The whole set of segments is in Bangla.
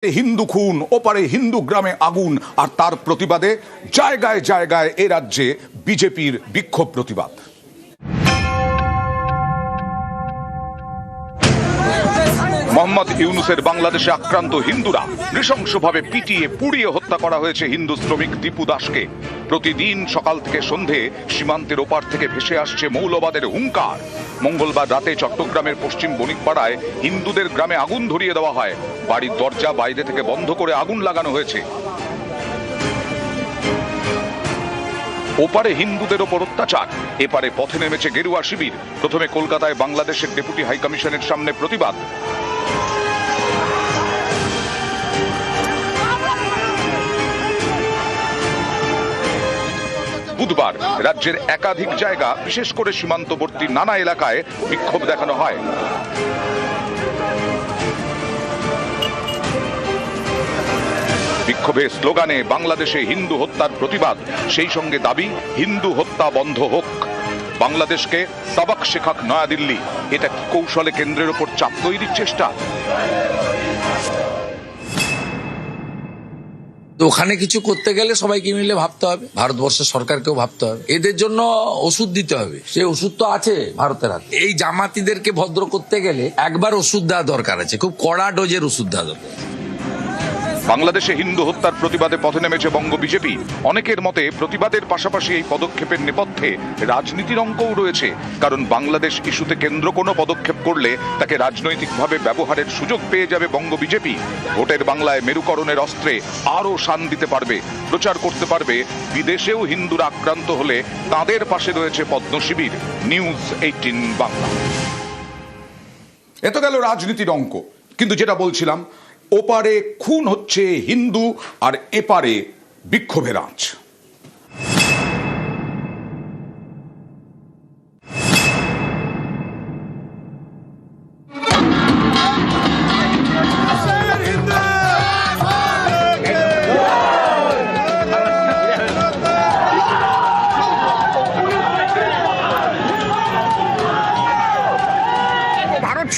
হিন্দু খুন, ওপারে হিন্দু গ্রামে আগুন, আর তার প্রতিবাদে জায়গায় জায়গায় এ রাজ্যে বিজেপির বিক্ষোভ প্রতিবাদ। মোহাম্মদ ইউনুসের বাংলাদেশে আক্রান্ত হিন্দুরা নৃশংসভাবে পিটিয়ে পুড়িয়ে হত্যা করা হয়েছে হিন্দু শ্রমিক দীপু দাসকে। প্রতিদিন সকাল থেকে সন্ধে সীমান্তের ওপার থেকে ভেসে আসছে মৌলবাদের হুঙ্কার। মঙ্গলবার রাতে চট্টগ্রামের পশ্চিম বণিকপাড়ায় হিন্দুদের গ্রামে আগুন ধরিয়ে দেওয়া হয়। বাড়ির দরজা বাইরে থেকে বন্ধ করে আগুন লাগানো হয়েছে। ওপারে হিন্দুদের ওপর অত্যাচার, এপারে পথে নেমেছে গেরুয়া শিবির। প্রথমে কলকাতায় বাংলাদেশের ডেপুটি হাই কমিশনের সামনে প্রতিবাদ। বুধবার রাজ্যের একাধিক জায়গা, বিশেষ করে সীমান্তবর্তী নানা এলাকায় বিক্ষোভ দেখানো হয়। বিক্ষোভে স্লোগানে বাংলাদেশে হিন্দু হত্যার প্রতিবাদ, সেই সঙ্গে দাবি হিন্দু হত্যা বন্ধ হোক। বাংলাদেশকে সাবাক শেখাক নয়াদিল্লি। এটা কি কৌশলে কেন্দ্রের ওপর চাপ তৈরির চেষ্টা? ওখানে কিছু করতে গেলে সবাইকে মিলে ভাবতে হবে, ভারতবর্ষের সরকারকেও ভাবতে হবে, এদের জন্য ওষুধ দিতে হবে। সেই ওষুধ তো আছে ভারতের হাতে। এই জামাতিদেরকে ভদ্র করতে গেলে একবার ওষুধ দেওয়া দরকার আছে, খুব কড়া ডোজের ওষুধ দেওয়া দরকার। বাংলাদেশে হিন্দু হত্যার প্রতিবাদে পথে নেমেছে বঙ্গ বিজেপি। অনেকের মতে প্রতিবাদের পাশাপাশি এই পদক্ষেপের নেপথ্যে রাজনীতির অঙ্কও রয়েছে। কারণ বাংলাদেশ ইস্যুতে কেন্দ্র কোনো পদক্ষেপ করলে তাকে রাজনৈতিকভাবে ব্যবহারের সুযোগ পেয়ে যাবে বঙ্গ বিজেপি। ভোটের বাংলায় মেরুকরণের অস্ত্রে আরও শান দিতে পারবে, প্রচার করতে পারবে বিদেশেও হিন্দুরা আক্রান্ত হলে তাদের পাশে রয়েছে পদ্ম শিবির। নিউজ 18 বাংলা। এত গেল রাজনীতির অঙ্ক, কিন্তু যেটা বলছিলাম, ওপারে খুন হচ্ছে হিন্দু আর এপারে বিক্ষোভের আঁচ।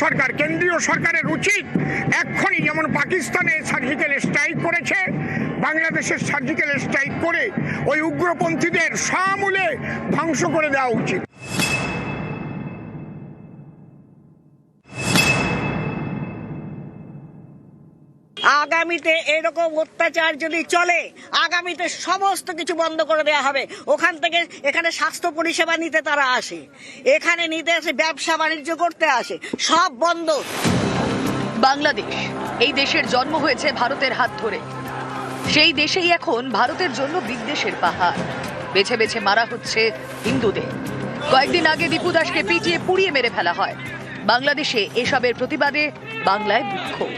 সরকার, কেন্দ্রীয় সরকারের উচিত এক্ষুনি, যেমন পাকিস্তানে সার্জিক্যাল স্ট্রাইক করেছে, বাংলাদেশের সার্জিক্যাল স্ট্রাইক করে ওই উগ্রপন্থীদের সমূলে ধ্বংস করে দেওয়া উচিত। আগামীতে এরকম অত্যাচার যদি চলে, আগামীতে সমস্ত কিছু বন্ধ করে দেওয়া হবে। ওখান থেকে এখানে স্বাস্থ্য পরিষেবা নিতে তারা আসে, এখানে নিতে আসে, ব্যবসা বাণিজ্য করতে আসে, সব বন্ধ। বাংলাদেশ এই দেশের জন্ম হয়েছে ভারতের হাত ধরে। সেই দেশেই এখন ভারতের জন্য বিদ্বেষের পাহাড়। বেছে বেছে মারা হচ্ছে হিন্দুদের। কয়েকদিন আগে দীপু দাসকে পিটিয়ে পুড়িয়ে মেরে ফেলা হয়। বাংলাদেশে এসবের প্রতিবাদে বাংলায় বিক্ষোভ।